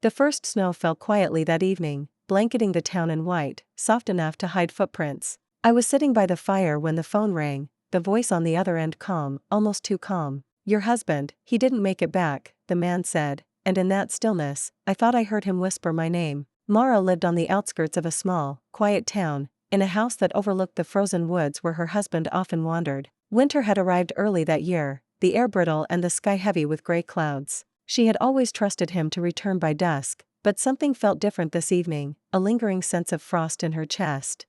The first snow fell quietly that evening, blanketing the town in white, soft enough to hide footprints. I was sitting by the fire when the phone rang, the voice on the other end calm, almost too calm. "Your husband, he didn't make it back," the man said, and in that stillness, I thought I heard him whisper my name. Mara lived on the outskirts of a small, quiet town, in a house that overlooked the frozen woods where her husband often wandered. Winter had arrived early that year, the air brittle and the sky heavy with gray clouds. She had always trusted him to return by dusk, but something felt different this evening, a lingering sense of frost in her chest.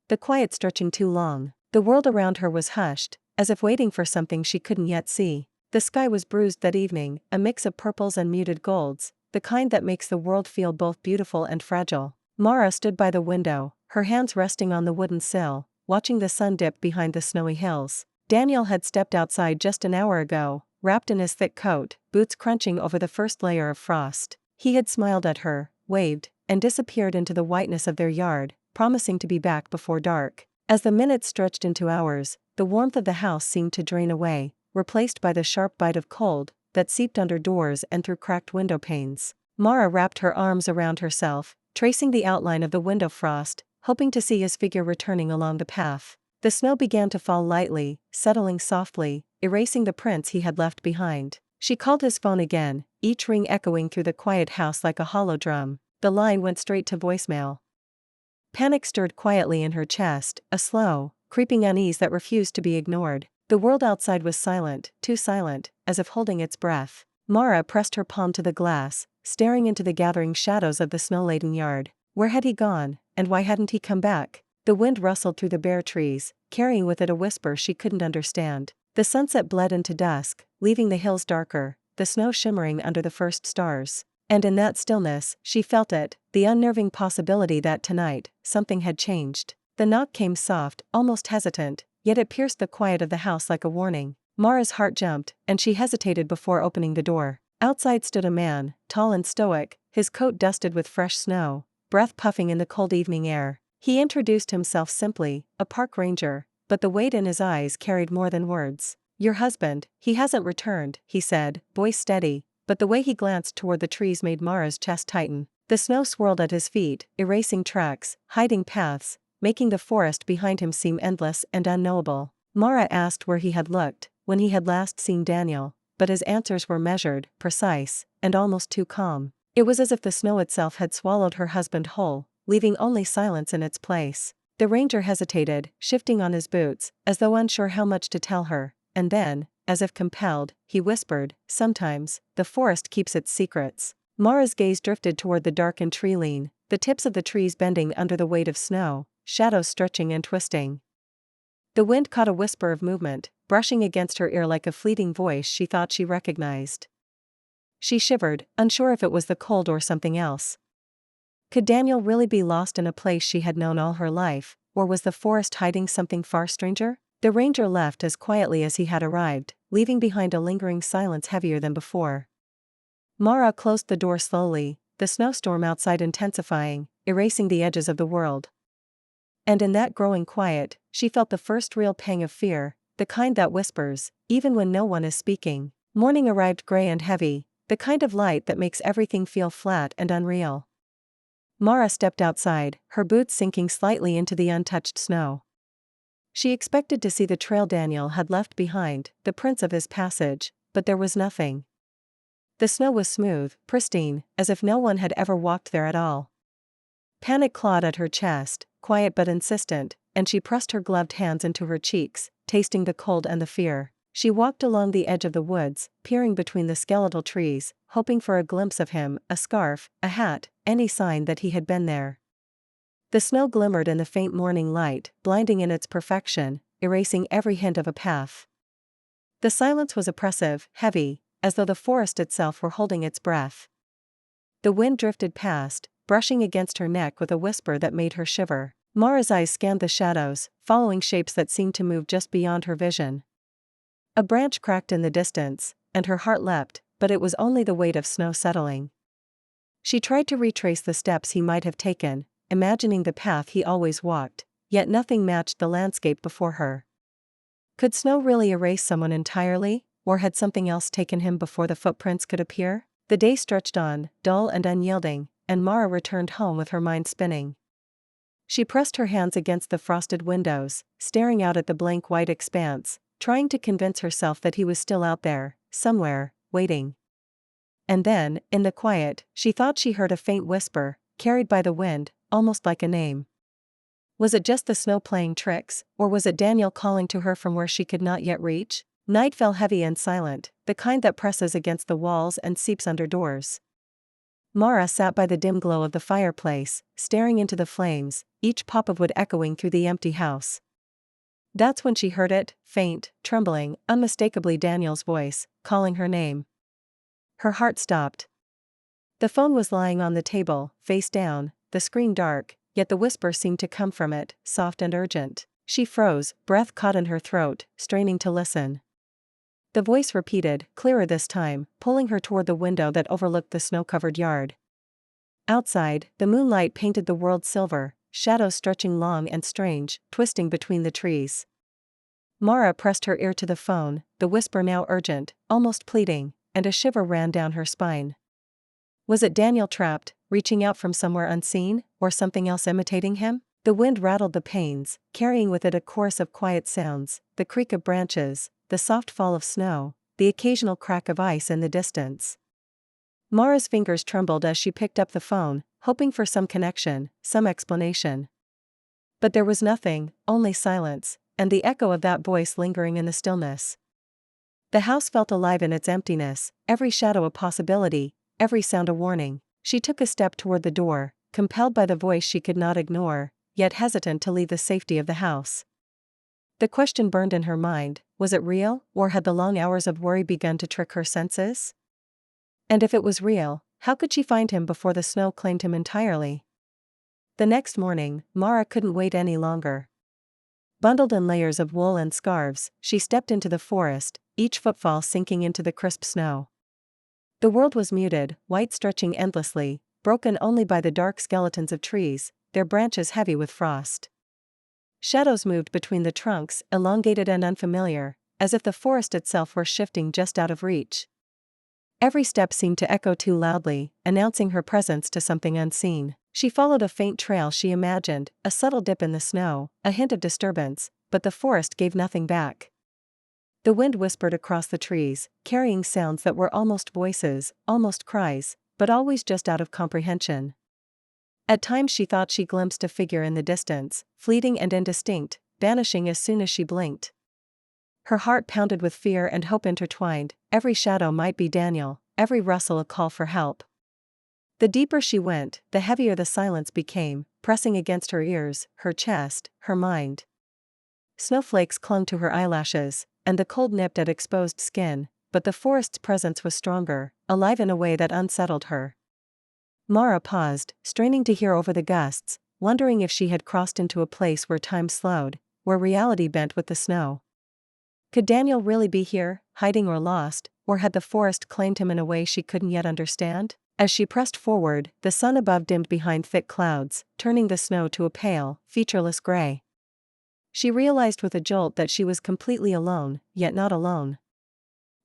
The quiet stretching too long. The world around her was hushed, as if waiting for something she couldn't yet see. The sky was bruised that evening, a mix of purples and muted golds, the kind that makes the world feel both beautiful and fragile. Mara stood by the window, her hands resting on the wooden sill, watching the sun dip behind the snowy hills. Daniel had stepped outside just an hour ago, wrapped in his thick coat, boots crunching over the first layer of frost. He had smiled at her, waved, and disappeared into the whiteness of their yard, promising to be back before dark. As the minutes stretched into hours, the warmth of the house seemed to drain away, replaced by the sharp bite of cold that seeped under doors and through cracked window panes. Mara wrapped her arms around herself, tracing the outline of the window frost, hoping to see his figure returning along the path. The snow began to fall lightly, settling softly, erasing the prints he had left behind. She called his phone again, each ring echoing through the quiet house like a hollow drum. The line went straight to voicemail. Panic stirred quietly in her chest, a slow, creeping unease that refused to be ignored. The world outside was silent, too silent, as if holding its breath. Mara pressed her palm to the glass, staring into the gathering shadows of the snow-laden yard. Where had he gone, and why hadn't he come back? The wind rustled through the bare trees, carrying with it a whisper she couldn't understand. The sunset bled into dusk, leaving the hills darker, the snow shimmering under the first stars. And in that stillness, she felt it, the unnerving possibility that tonight, something had changed. The knock came soft, almost hesitant, yet it pierced the quiet of the house like a warning. Mara's heart jumped, and she hesitated before opening the door. Outside stood a man, tall and stoic, his coat dusted with fresh snow, breath puffing in the cold evening air. He introduced himself simply, a park ranger, but the weight in his eyes carried more than words. "Your husband, he hasn't returned," he said, voice steady, but the way he glanced toward the trees made Mara's chest tighten. The snow swirled at his feet, erasing tracks, hiding paths, making the forest behind him seem endless and unknowable. Mara asked where he had looked, when he had last seen Daniel, but his answers were measured, precise, and almost too calm. It was as if the snow itself had swallowed her husband whole, leaving only silence in its place. The ranger hesitated, shifting on his boots, as though unsure how much to tell her, and then, as if compelled, he whispered, "Sometimes, the forest keeps its secrets." Mara's gaze drifted toward the darkened tree line, the tips of the trees bending under the weight of snow, shadows stretching and twisting. The wind caught a whisper of movement, brushing against her ear like a fleeting voice she thought she recognized. She shivered, unsure if it was the cold or something else. Could Daniel really be lost in a place she had known all her life, or was the forest hiding something far stranger? The ranger left as quietly as he had arrived, leaving behind a lingering silence heavier than before. Mara closed the door slowly, the snowstorm outside intensifying, erasing the edges of the world. And in that growing quiet, she felt the first real pang of fear, the kind that whispers, even when no one is speaking. Morning arrived gray and heavy, the kind of light that makes everything feel flat and unreal. Mara stepped outside, her boots sinking slightly into the untouched snow. She expected to see the trail Daniel had left behind, the prints of his passage, but there was nothing. The snow was smooth, pristine, as if no one had ever walked there at all. Panic clawed at her chest, quiet but insistent, and she pressed her gloved hands into her cheeks, tasting the cold and the fear. She walked along the edge of the woods, peering between the skeletal trees, hoping for a glimpse of him, a scarf, a hat, any sign that he had been there. The snow glimmered in the faint morning light, blinding in its perfection, erasing every hint of a path. The silence was oppressive, heavy, as though the forest itself were holding its breath. The wind drifted past, brushing against her neck with a whisper that made her shiver. Mara's eyes scanned the shadows, following shapes that seemed to move just beyond her vision. A branch cracked in the distance, and her heart leapt, but it was only the weight of snow settling. She tried to retrace the steps he might have taken, imagining the path he always walked, yet nothing matched the landscape before her. Could snow really erase someone entirely, or had something else taken him before the footprints could appear? The day stretched on, dull and unyielding, and Mara returned home with her mind spinning. She pressed her hands against the frosted windows, staring out at the blank white expanse, trying to convince herself that he was still out there, somewhere, waiting. And then, in the quiet, she thought she heard a faint whisper, carried by the wind, almost like a name. Was it just the snow playing tricks, or was it Daniel calling to her from where she could not yet reach? Night fell heavy and silent, the kind that presses against the walls and seeps under doors. Mara sat by the dim glow of the fireplace, staring into the flames, each pop of wood echoing through the empty house. That's when she heard it, faint, trembling, unmistakably Daniel's voice, calling her name. Her heart stopped. The phone was lying on the table, face down, the screen dark, yet the whisper seemed to come from it, soft and urgent. She froze, breath caught in her throat, straining to listen. The voice repeated, clearer this time, pulling her toward the window that overlooked the snow-covered yard. Outside, the moonlight painted the world silver, shadows stretching long and strange, twisting between the trees. Mara pressed her ear to the phone, the whisper now urgent, almost pleading, and a shiver ran down her spine. Was it Daniel trapped, reaching out from somewhere unseen, or something else imitating him? The wind rattled the panes, carrying with it a chorus of quiet sounds, the creak of branches, the soft fall of snow, the occasional crack of ice in the distance. Mara's fingers trembled as she picked up the phone, hoping for some connection, some explanation. But there was nothing, only silence, and the echo of that voice lingering in the stillness. The house felt alive in its emptiness, every shadow a possibility, every sound a warning. She took a step toward the door, compelled by the voice she could not ignore, yet hesitant to leave the safety of the house. The question burned in her mind, was it real, or had the long hours of worry begun to trick her senses? And if it was real, how could she find him before the snow claimed him entirely? The next morning, Mara couldn't wait any longer. Bundled in layers of wool and scarves, she stepped into the forest, each footfall sinking into the crisp snow. The world was muted, white stretching endlessly, broken only by the dark skeletons of trees, their branches heavy with frost. Shadows moved between the trunks, elongated and unfamiliar, as if the forest itself were shifting just out of reach. Every step seemed to echo too loudly, announcing her presence to something unseen. She followed a faint trail she imagined, a subtle dip in the snow, a hint of disturbance, but the forest gave nothing back. The wind whispered across the trees, carrying sounds that were almost voices, almost cries, but always just out of comprehension. At times she thought she glimpsed a figure in the distance, fleeting and indistinct, vanishing as soon as she blinked. Her heart pounded with fear and hope intertwined, every shadow might be Daniel, every rustle a call for help. The deeper she went, the heavier the silence became, pressing against her ears, her chest, her mind. Snowflakes clung to her eyelashes, and the cold nipped at exposed skin, but the forest's presence was stronger, alive in a way that unsettled her. Mara paused, straining to hear over the gusts, wondering if she had crossed into a place where time slowed, where reality bent with the snow. Could Daniel really be here, hiding or lost, or had the forest claimed him in a way she couldn't yet understand? As she pressed forward, the sun above dimmed behind thick clouds, turning the snow to a pale, featureless gray. She realized with a jolt that she was completely alone, yet not alone.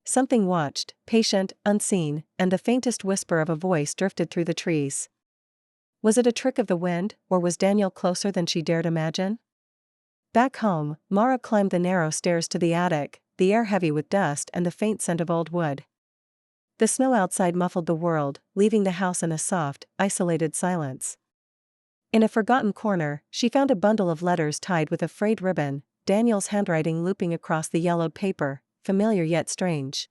Something watched, patient, unseen, and the faintest whisper of a voice drifted through the trees. Was it a trick of the wind, or was Daniel closer than she dared imagine? Back home, Mara climbed the narrow stairs to the attic, the air heavy with dust and the faint scent of old wood. The snow outside muffled the world, leaving the house in a soft, isolated silence. In a forgotten corner, she found a bundle of letters tied with a frayed ribbon, Daniel's handwriting looping across the yellowed paper, familiar yet strange.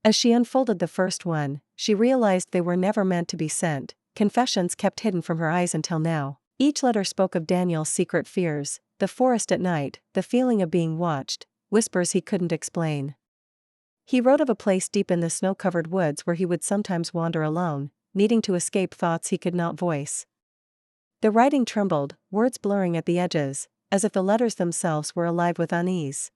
As she unfolded the first one, she realized they were never meant to be sent, confessions kept hidden from her eyes until now. Each letter spoke of Daniel's secret fears, the forest at night, the feeling of being watched, whispers he couldn't explain. He wrote of a place deep in the snow-covered woods where he would sometimes wander alone, needing to escape thoughts he could not voice. The writing trembled, words blurring at the edges, as if the letters themselves were alive with unease.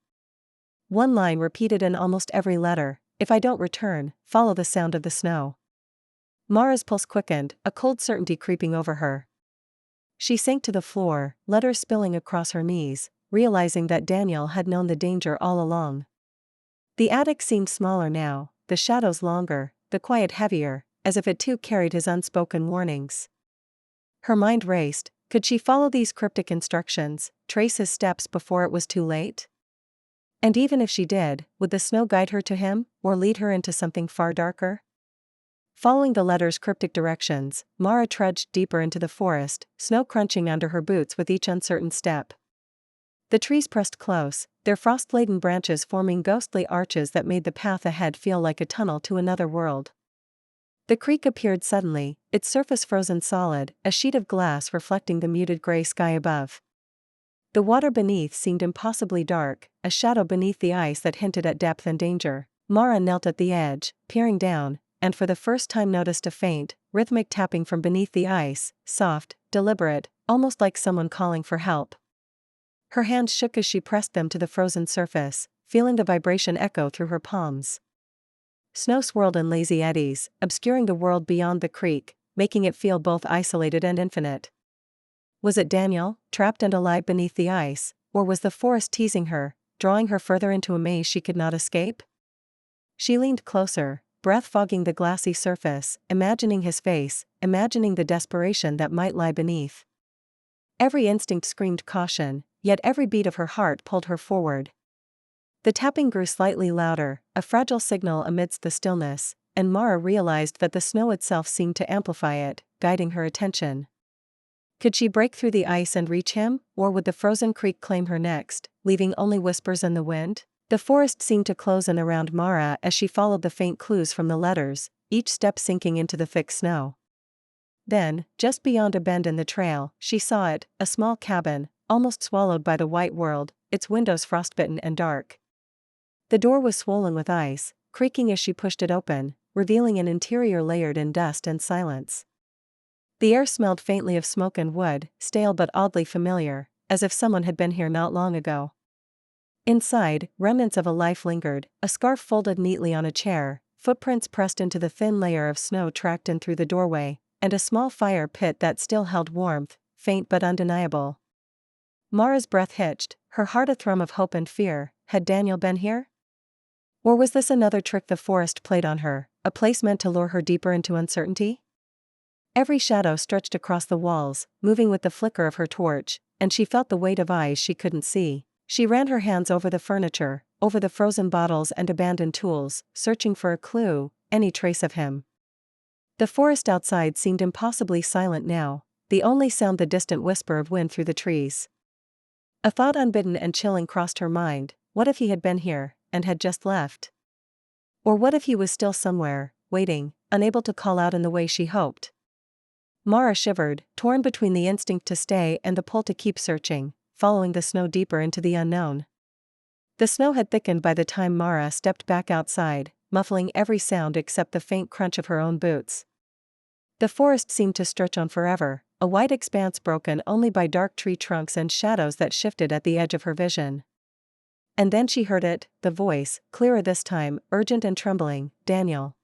One line repeated in almost every letter, "If I don't return, follow the sound of the snow." Mara's pulse quickened, a cold certainty creeping over her. She sank to the floor, letters spilling across her knees, realizing that Daniel had known the danger all along. The attic seemed smaller now, the shadows longer, the quiet heavier, as if it too carried his unspoken warnings. Her mind raced. Could she follow these cryptic instructions, trace his steps before it was too late? And even if she did, would the snow guide her to him, or lead her into something far darker? Following the letter's cryptic directions, Mara trudged deeper into the forest, snow crunching under her boots with each uncertain step. The trees pressed close, their frost-laden branches forming ghostly arches that made the path ahead feel like a tunnel to another world. The creek appeared suddenly, its surface frozen solid, a sheet of glass reflecting the muted gray sky above. The water beneath seemed impossibly dark, a shadow beneath the ice that hinted at depth and danger. Mara knelt at the edge, peering down, and for the first time noticed a faint, rhythmic tapping from beneath the ice, soft, deliberate, almost like someone calling for help. Her hands shook as she pressed them to the frozen surface, feeling the vibration echo through her palms. Snow swirled in lazy eddies, obscuring the world beyond the creek, making it feel both isolated and infinite. Was it Daniel, trapped and alive beneath the ice, or was the forest teasing her, drawing her further into a maze she could not escape? She leaned closer, breath fogging the glassy surface, imagining his face, imagining the desperation that might lie beneath. Every instinct screamed caution, yet every beat of her heart pulled her forward. The tapping grew slightly louder, a fragile signal amidst the stillness, and Mara realized that the snow itself seemed to amplify it, guiding her attention. Could she break through the ice and reach him, or would the frozen creek claim her next, leaving only whispers in the wind? The forest seemed to close in around Mara as she followed the faint clues from the letters, each step sinking into the thick snow. Then, just beyond a bend in the trail, she saw it, a small cabin, almost swallowed by the white world, its windows frostbitten and dark. The door was swollen with ice, creaking as she pushed it open, revealing an interior layered in dust and silence. The air smelled faintly of smoke and wood, stale but oddly familiar, as if someone had been here not long ago. Inside, remnants of a life lingered, a scarf folded neatly on a chair, footprints pressed into the thin layer of snow tracked in through the doorway, and a small fire pit that still held warmth, faint but undeniable. Mara's breath hitched, her heart a thrum of hope and fear. Had Daniel been here? Or was this another trick the forest played on her, a place meant to lure her deeper into uncertainty? Every shadow stretched across the walls, moving with the flicker of her torch, and she felt the weight of eyes she couldn't see. She ran her hands over the furniture, over the frozen bottles and abandoned tools, searching for a clue, any trace of him. The forest outside seemed impossibly silent now, the only sound the distant whisper of wind through the trees. A thought unbidden and chilling crossed her mind: what if he had been here, and had just left? Or what if he was still somewhere, waiting, unable to call out in the way she hoped? Mara shivered, torn between the instinct to stay and the pull to keep searching, following the snow deeper into the unknown. The snow had thickened by the time Mara stepped back outside, muffling every sound except the faint crunch of her own boots. The forest seemed to stretch on forever, a wide expanse broken only by dark tree trunks and shadows that shifted at the edge of her vision. And then she heard it, the voice, clearer this time, urgent and trembling: Daniel.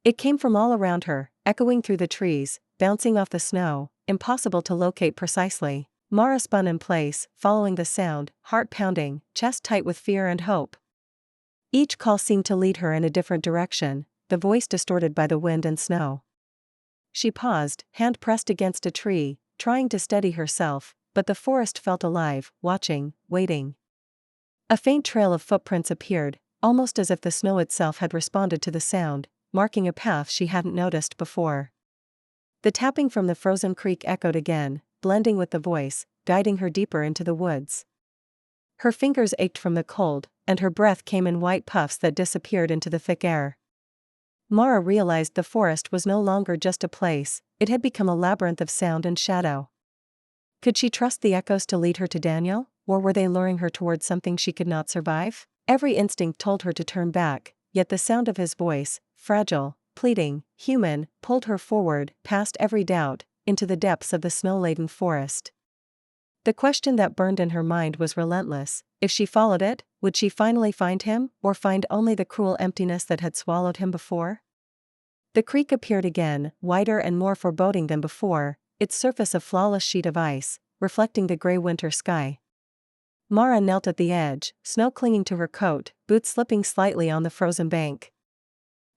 It came from all around her, echoing through the trees, bouncing off the snow, impossible to locate precisely. Mara spun in place, following the sound, heart pounding, chest tight with fear and hope. Each call seemed to lead her in a different direction, the voice distorted by the wind and snow. She paused, hand pressed against a tree, trying to steady herself, but the forest felt alive, watching, waiting. A faint trail of footprints appeared, almost as if the snow itself had responded to the sound, marking a path she hadn't noticed before. The tapping from the frozen creek echoed again, blending with the voice, guiding her deeper into the woods. Her fingers ached from the cold, and her breath came in white puffs that disappeared into the thick air. Mara realized the forest was no longer just a place, it had become a labyrinth of sound and shadow. Could she trust the echoes to lead her to Daniel, or were they luring her towards something she could not survive? Every instinct told her to turn back, yet the sound of his voice, fragile, pleading, human, pulled her forward, past every doubt, into the depths of the snow-laden forest. The question that burned in her mind was relentless: if she followed it, would she finally find him, or find only the cruel emptiness that had swallowed him before? The creek appeared again, wider and more foreboding than before, its surface a flawless sheet of ice, reflecting the gray winter sky. Mara knelt at the edge, snow clinging to her coat, boots slipping slightly on the frozen bank.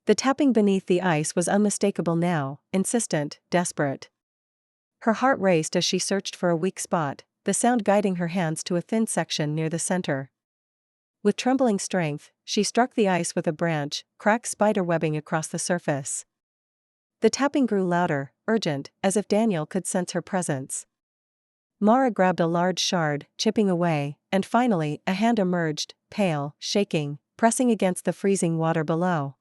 The tapping beneath the ice was unmistakable now, insistent, desperate. Her heart raced as she searched for a weak spot, the sound guiding her hands to a thin section near the center. With trembling strength, she struck the ice with a branch, cracked spider webbing across the surface. The tapping grew louder, urgent, as if Daniel could sense her presence. Mara grabbed a large shard, chipping away, and finally, a hand emerged, pale, shaking, pressing against the freezing water below.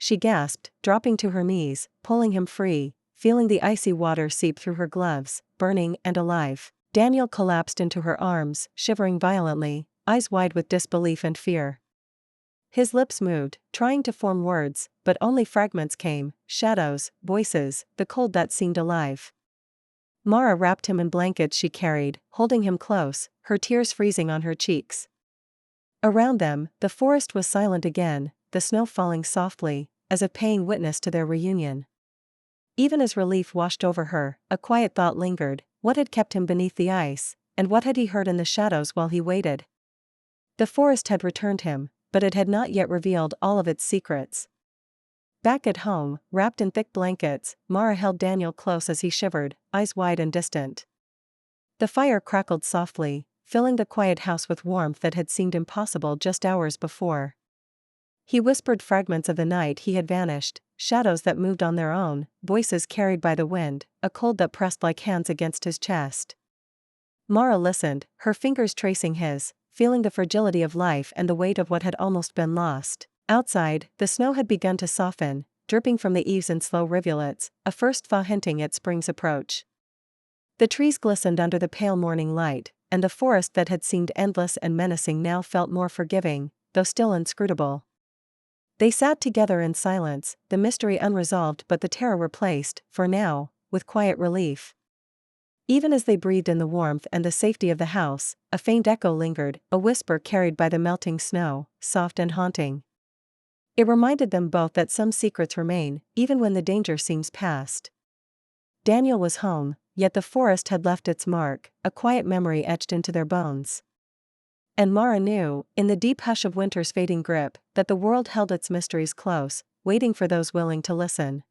She gasped, dropping to her knees, pulling him free, feeling the icy water seep through her gloves, burning and alive. Daniel collapsed into her arms, shivering violently, eyes wide with disbelief and fear. His lips moved, trying to form words, but only fragments came, shadows, voices, the cold that seemed alive. Mara wrapped him in blankets she carried, holding him close, her tears freezing on her cheeks. Around them, the forest was silent again, the snow falling softly, as if paying witness to their reunion. Even as relief washed over her, a quiet thought lingered: what had kept him beneath the ice, and what had he heard in the shadows while he waited? The forest had returned him, but it had not yet revealed all of its secrets. Back at home, wrapped in thick blankets, Mara held Daniel close as he shivered, eyes wide and distant. The fire crackled softly, filling the quiet house with warmth that had seemed impossible just hours before. He whispered fragments of the night he had vanished, shadows that moved on their own, voices carried by the wind, a cold that pressed like hands against his chest. Mara listened, her fingers tracing his, feeling the fragility of life and the weight of what had almost been lost. Outside, the snow had begun to soften, dripping from the eaves in slow rivulets, a first thaw hinting at spring's approach. The trees glistened under the pale morning light, and the forest that had seemed endless and menacing now felt more forgiving, though still inscrutable. They sat together in silence, the mystery unresolved but the terror replaced, for now, with quiet relief. Even as they breathed in the warmth and the safety of the house, a faint echo lingered, a whisper carried by the melting snow, soft and haunting. It reminded them both that some secrets remain, even when the danger seems past. Daniel was home, yet the forest had left its mark, a quiet memory etched into their bones. And Mara knew, in the deep hush of winter's fading grip, that the world held its mysteries close, waiting for those willing to listen.